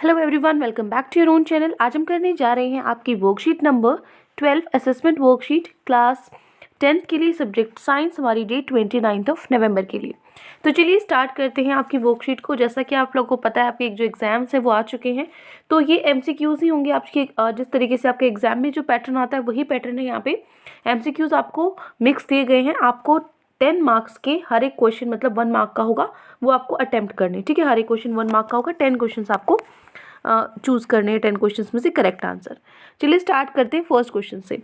Hello everyone, welcome back to your own channel. आज हम करने जा रहे हैं आपकी worksheet number 12 assessment worksheet class 10th के लिए, सब्जेक्ट साइंस, हमारी डेट 29 नवंबर के लिए। तो चलिए स्टार्ट करते हैं आपकी वर्कशीट को। जैसा कि आप लोगों को पता है, आपके जो एग्जाम्स है वो आ चुके हैं, तो ये एमसीक्यूज ही होंगे आपके। जिस तरीके से आपके एग्जाम में जो पैटर्न आता है वही पैटर्न है। यहाँ पे एमसीक्यूज आपको मिक्स दिए गए हैं। आपको 10 मार्क्स के हर एक क्वेश्चन, मतलब 1 मार्क का होगा, वो आपको अटेम्प्ट करने, ठीक है। हर एक क्वेश्चन 1 मार्क का होगा। 10 क्वेश्चन आपको चूज करने हैं 10 क्वेश्चन में से करेक्ट आंसर। चलिए स्टार्ट करते हैं फर्स्ट क्वेश्चन से।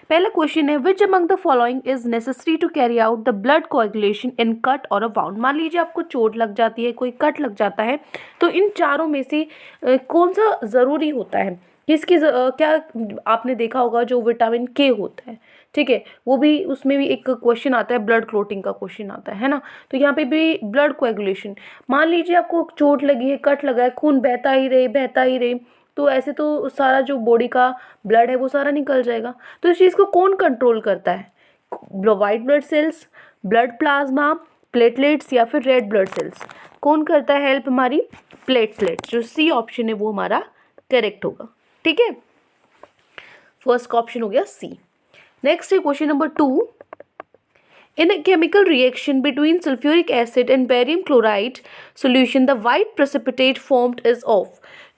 पहला क्वेश्चन है, which among the following is necessary to carry out the blood coagulation in cut और अ वाउंड। मान लीजिए आपको चोट लग जाती है, कोई कट लग जाता है, तो इन चारों में से कौन सा ज़रूरी होता है? किसकी क्या आपने देखा होगा जो विटामिन के होता है, ठीक है, वो भी उसमें भी एक क्वेश्चन आता है, ब्लड क्लोटिंग का क्वेश्चन आता है ना। तो यहाँ पे भी ब्लड कोएगुलेशन, मान लीजिए आपको चोट लगी है, कट लगा है, खून बहता ही रहे, तो ऐसे तो सारा जो बॉडी का ब्लड है वो सारा निकल जाएगा। तो इस चीज़ को कौन कंट्रोल करता है? White blood cells, blood plasma, platelets या फिर रेड ब्लड सेल्स? कौन करता है हेल्प? हमारी प्लेटलेट्स। जो सी ऑप्शन है वो हमारा करेक्ट होगा, ठीक है। फर्स्ट का ऑप्शन हो गया सी। नेक्स्ट है question number 2। In a chemical reaction between sulfuric acid and barium chloride solution, the white precipitate formed is of।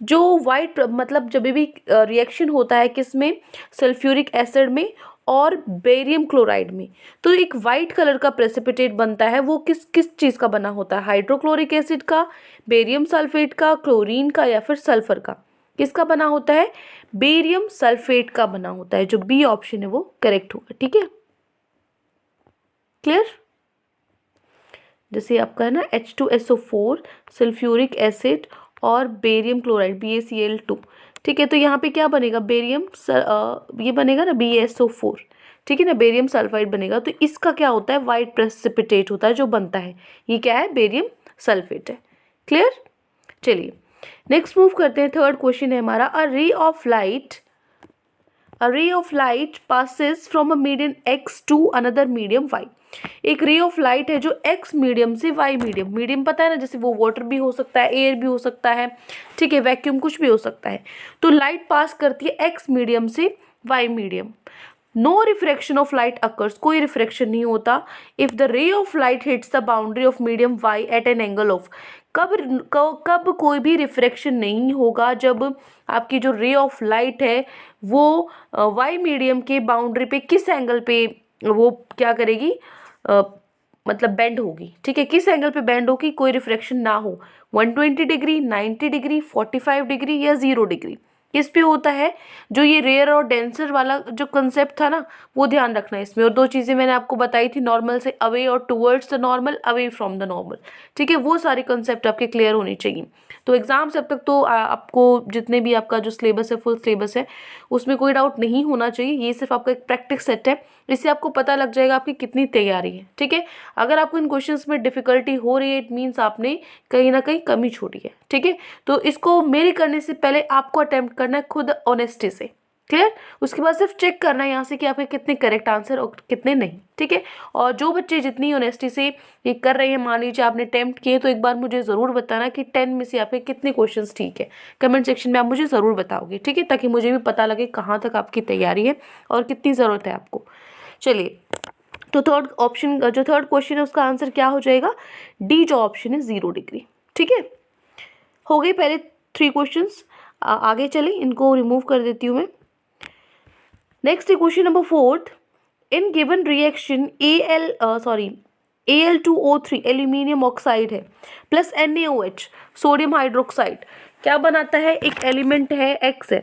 जो white मतलब जब भी रिएक्शन होता है किसमें? सल्फ्यूरिक एसिड में और बेरियम क्लोराइड में, तो एक वाइट कलर का प्रेसिपिटेट बनता है। वो किस किस चीज़ का बना होता है? हाइड्रोक्लोरिक एसिड का, बेरियम सल्फेट का, क्लोरीन का या फिर सल्फर का? किसका बना होता है? बेरियम सल्फेट का बना होता है। जो बी ऑप्शन है वो करेक्ट होगा, ठीक है। क्लियर? जैसे आपका है ना H2SO4, सल्फ्यूरिक एसिड और बेरियम क्लोराइड BaCl2, ठीक है। तो यहाँ पे क्या बनेगा? बेरियम ये बनेगा ना BaSO4, ठीक है ना, बेरियम सल्फाइड बनेगा। तो इसका क्या होता है? वाइट प्रेसिपिटेट होता है जो बनता है। ये क्या है? बेरियम सल्फेट है। क्लियर? चलिए नेक्स्ट मूव करते हैं। थर्ड क्वेश्चन है हमारा, a ray of light passes from a medium X to another medium Y। एक रे ऑफ लाइट है जो X मीडियम से Y मीडियम, मीडियम पता है ना, जैसे वो वाटर भी हो सकता है, एयर भी हो सकता है, ठीक है, वैक्यूम, कुछ भी हो सकता है। तो लाइट पास करती है X मीडियम से Y medium. No refraction of light occurs, कोई रिफ्रैक्शन नहीं होता। If the ray of light hits the boundary of medium Y at an angle of. कब कोई भी रिफ्रैक्शन नहीं होगा? जब आपकी जो रे ऑफ लाइट है वो वाई मीडियम के बाउंड्री पे किस एंगल पे वो क्या करेगी? मतलब बेंड होगी, ठीक है। किस एंगल पे बेंड होगी? कोई रिफ्रैक्शन ना हो। 120 डिग्री, 90 डिग्री, 45 डिग्री या 0 डिग्री? किस पे होता है? जो ये रेयर और डेंसर वाला जो कंसेप्ट था ना, वो ध्यान रखना है इसमें। और दो चीज़ें मैंने आपको बताई थी, नॉर्मल से अवे और towards the normal, away from the normal, ठीक है। वो सारे कंसेप्ट आपके क्लियर होने चाहिए। तो एग्जाम से अब तक तो आपको जितने भी आपका जो सिलेबस है, फुल सिलेबस है, उसमें कोई डाउट नहीं होना चाहिए। ये सिर्फ आपका एक प्रैक्टिस सेट है, इससे आपको पता लग जाएगा आपकी कितनी तैयारी है, ठीक है। अगर आपको इन क्वेश्चंस में डिफिकल्टी हो रही है, इट मीन्स आपने कहीं ना कहीं कमी छोड़ी है, ठीक है। तो इसको मेरे करने से पहले आपको अटेम्प्ट करना है खुद ऑनेस्टी से। क्लियर? उसके बाद सिर्फ चेक करना है यहाँ से कि आपके कितने करेक्ट आंसर और कितने नहीं, ठीक है। और जो बच्चे जितनी ऑनेस्टी से ये कर रहे हैं, मान लीजिए आपने अटेम्प्ट किए, तो एक बार मुझे ज़रूर बताना कि 10 में से आपके कितने क्वेश्चंस ठीक है। कमेंट सेक्शन में आप मुझे ज़रूर बताओगे, ठीक है, ताकि मुझे भी पता लगे कहाँ तक आपकी तैयारी है और कितनी ज़रूरत है आपको। चलिए, तो थर्ड ऑप्शन, जो थर्ड क्वेश्चन है उसका आंसर क्या हो जाएगा? डी जो ऑप्शन है 0 डिग्री, ठीक है। हो गए पहले 3 क्वेश्चंस। आगे चले, इनको रिमूव कर देती हूँ मैं। Next question number 4th। In given reaction Al2O3 aluminium oxide है प्लस NaOH सोडियम हाइड्रोक्साइड, क्या बनाता है? एक एलिमेंट है X है,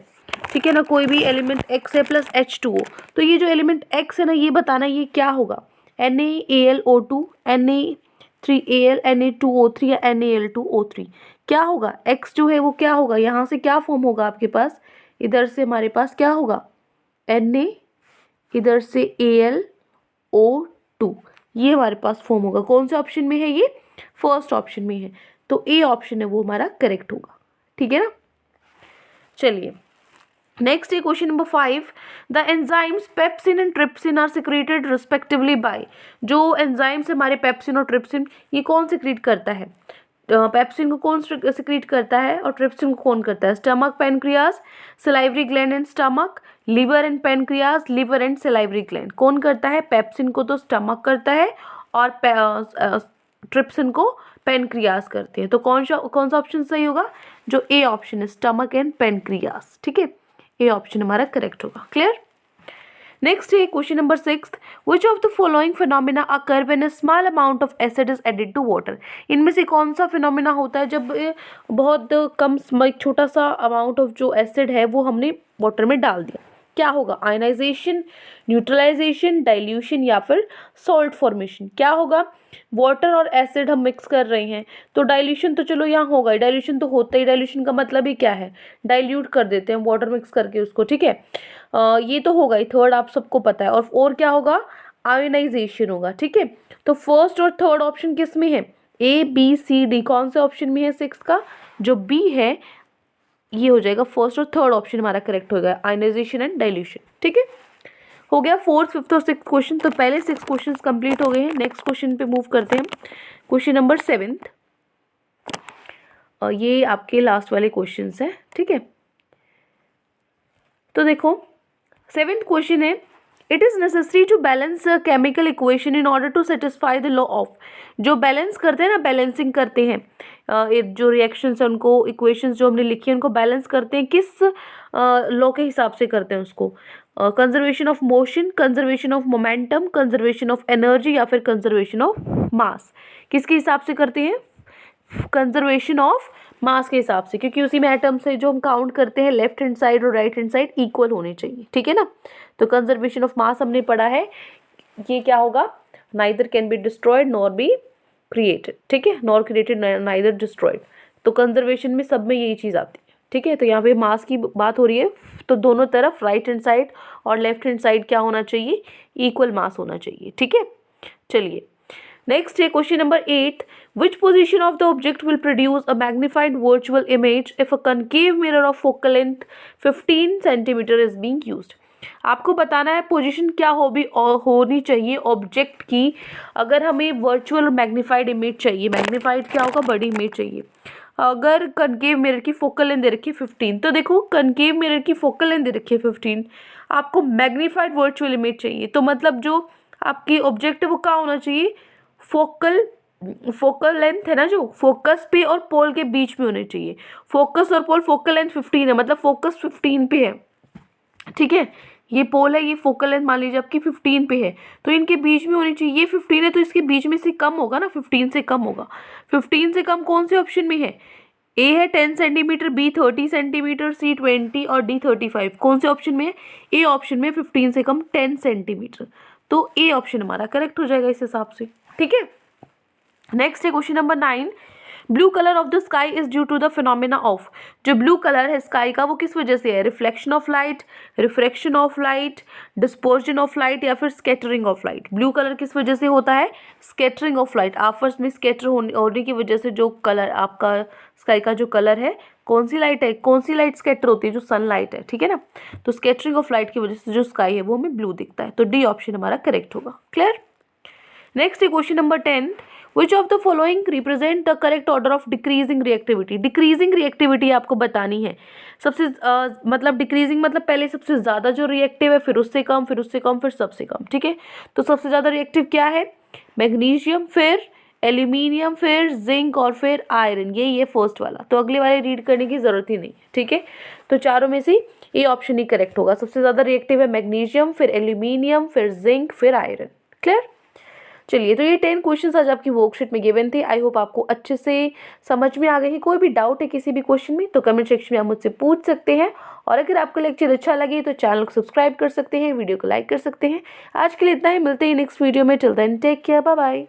ठीक है ना, कोई भी एलिमेंट X है प्लस H2O। तो ये जो एलिमेंट X है ना, ये बताना ये क्या होगा? NaAlO2, Na3Al, Na2O3 या NaL2O3? क्या होगा? X जो है वो क्या होगा? यहाँ से क्या फॉर्म होगा आपके पास? इधर से हमारे पास क्या होगा? Na, इधर से AlO2, ये हमारे पास फॉर्म होगा। कौन से ऑप्शन में है ये? फर्स्ट ऑप्शन में है। तो ए ऑप्शन है वो हमारा करेक्ट होगा, ठीक है ना। चलिए नेक्स्ट है question number 5। The enzymes pepsin and trypsin are secreted respectively by. जो एंजाइम्स हमारे पेप्सिन और ट्रिप्सिन, ये कौन सिक्रेट करता है? पेप्सिन को कौन सिक्रीट करता है और ट्रिप्सिन को कौन करता है? Stomach, pancreas, salivary gland and stomach, liver and pancreas, liver and salivary gland. कौन करता है? पेप्सिन को तो स्टमक करता है और ट्रिप्सिन को पैनक्रियाज करते हैं। तो कौन सा ऑप्शन सही होगा? जो ए ऑप्शन है, स्टमक एंड पैनक्रियाज। ठीक है, ए ऑप्शन हमारा करेक्ट होगा। क्लियर? नेक्स्ट है question number 6, which of the following phenomena occur when a small amount of acid is added to water? इनमें से कौन सा फिनोमिना होता है जब बहुत कम एक छोटा सा अमाउंट ऑफ जो एसिड है वो हमने वाटर में डाल दिया? क्या होगा? आयनाइजेशन, न्यूट्रलाइजेशन, डाइल्यूशन या फिर सॉल्ट फॉर्मेशन? क्या होगा? वाटर और एसिड हम मिक्स कर रहे हैं तो डाइल्यूशन तो चलो यहाँ होगा, डाइल्यूशन तो होता ही। डाइल्यूशन का मतलब ही क्या है? डाइल्यूट कर देते हैं वाटर मिक्स करके उसको। ठीक है, ये तो होगा ही, थर्ड आप सबको पता है। और क्या होगा? आयनाइजेशन होगा। ठीक है, तो फर्स्ट और थर्ड ऑप्शन किस में है? ए, बी, सी, डी। कौन से ऑप्शन में है 6 का? जो बी है ये हो जाएगा फर्स्ट और थर्ड ऑप्शन हमारा करेक्ट होगा, आयनाइजेशन एंड डाइल्यूशन। ठीक है, हो गया 4th, 5th और 6th क्वेश्चन। तो पहले 6 क्वेश्चन कंप्लीट हो गए हैं। नेक्स्ट क्वेश्चन पे मूव करते हैं हम। क्वेश्चन नंबर 7, और ये आपके लास्ट वाले क्वेश्चन हैं। ठीक है, तो देखो 7th क्वेश्चन है, it is necessary to balance chemical equation in order to satisfy the law of. जो बैलेंस करते हैं ना, बैलेंसिंग करते हैं, जो रिएक्शंस हैं उनको, इक्वेशंस जो हमने लिखी है उनको बैलेंस करते हैं, किस लॉ के हिसाब से करते हैं उसको? Conservation of motion, conservation of momentum, conservation of energy या फिर कंजर्वेशन ऑफ मास? किसके हिसाब से करते हैं? कंजर्वेशन ऑफ मास के हिसाब से, क्योंकि उसी में एटम से जो हम काउंट करते हैं लेफ्ट हैंड साइड और राइट हैंड साइड इक्वल होने चाहिए। ठीक है ना, तो कंजर्वेशन ऑफ मास हमने पढ़ा है, ये क्या होगा? Neither can be destroyed nor be created. ठीक है, नॉर क्रिएटेड नाइदर डिस्ट्रॉयड। तो कंजर्वेशन में सब में यही चीज़ आती है। ठीक है, तो यहाँ पे मास की बात हो रही है, तो दोनों तरफ राइट हैंड साइड और लेफ्ट हैंड साइड क्या होना चाहिए? इक्वल मास होना चाहिए। ठीक है, चलिए नेक्स्ट है question number 8, which position of the object will produce a magnified virtual image if a concave mirror of focal length 15 centimetre is being used? आपको बताना है पोजीशन क्या होनी चाहिए ऑब्जेक्ट की अगर हमें वर्चुअल मैग्नीफाइड इमेज चाहिए। मैग्नीफाइड क्या होगा? बड़ी इमेज चाहिए। अगर कनकेव मिरर की फोकल लेंथ दे रखी है 15, तो देखो कनकेव मिरर की फोकल लेंथ दे रखी है 15, आपको मैग्नीफाइड वर्चुअल इमेज चाहिए, तो मतलब जो आपकी ऑब्जेक्ट है वो क्या होना चाहिए? फोकल लेंथ है ना, जो फोकस पे और पोल के बीच में होने चाहिए। फोकस और पोल, फोकल लेंथ 15 है, मतलब फोकस 15 पे है। ठीक है, ये पोल है, ये फोकल लेंथ मान लीजिए आपकी 15 पे है, तो इनके बीच में होनी चाहिए। ये 15 है तो इसके बीच में से कम होगा ना, 15 से कम होगा। 15 से कम कौन से ऑप्शन में है? ए है 10 सेंटीमीटर, बी 30 सेंटीमीटर, सी 20 और डी 35। कौन से ऑप्शन में है? ए ऑप्शन में 15 से कम 10 सेंटीमीटर। तो ए ऑप्शन हमारा करेक्ट हो जाएगा इस हिसाब से। ठीक है, नेक्स्ट है question number 9, blue colour of the sky is due to the phenomena of. जो ब्लू कलर है स्काई का वो किस वजह से है? Reflection of light, refraction of light, dispersion of light या फिर scattering of light? Blue colour किस वजह से होता है? स्कैटरिंग ऑफ लाइट, आपस में स्कैटर होने की वजह से जो कलर आपका स्काई का जो कलर है, कौन सी लाइट है? कौन सी लाइट स्कैटर होती है? जो सनलाइट है। ठीक है ना, तो स्कैटरिंग ऑफ लाइट की वजह से जो स्काई है वो हमें ब्लू दिखता है, तो डी ऑप्शन हमारा करेक्ट होगा। क्लियर? नेक्स्ट है question number 10, which of the following represent the correct order of decreasing reactivity? Decreasing reactivity आपको बतानी है। सबसे मतलब डिक्रीजिंग मतलब पहले सबसे ज़्यादा जो रिएक्टिव है, फिर उससे कम, फिर उससे कम, फिर सबसे कम। ठीक है, तो सबसे ज़्यादा रिएक्टिव क्या है? मैग्नीशियम, फिर एल्यूमिनियम, फिर जिंक और फिर आयरन। ये फर्स्ट वाला, तो अगले वाले रीड करने की ज़रूरत ही नहीं। ठीक है, तो चारों में से ये ऑप्शन ही करेक्ट होगा। सबसे ज़्यादा रिएक्टिव है मैग्नीशियम, फिर एल्यूमिनियम, फिर जिंक, फिर आयरन। क्लियर? चलिए, तो ये 10 क्वेश्चंस आज आपकी वर्कशीट में गिवन थे। आई होप आपको अच्छे से समझ में आ गए हैं। कोई भी डाउट है किसी भी क्वेश्चन में तो कमेंट सेक्शन में आप मुझसे पूछ सकते हैं, और अगर आपको लेक्चर अच्छा लगे तो चैनल को सब्सक्राइब कर सकते हैं, वीडियो को लाइक कर सकते हैं। आज के लिए इतना ही, मिलते हैं नेक्स्ट वीडियो में। Till then take care, bye bye.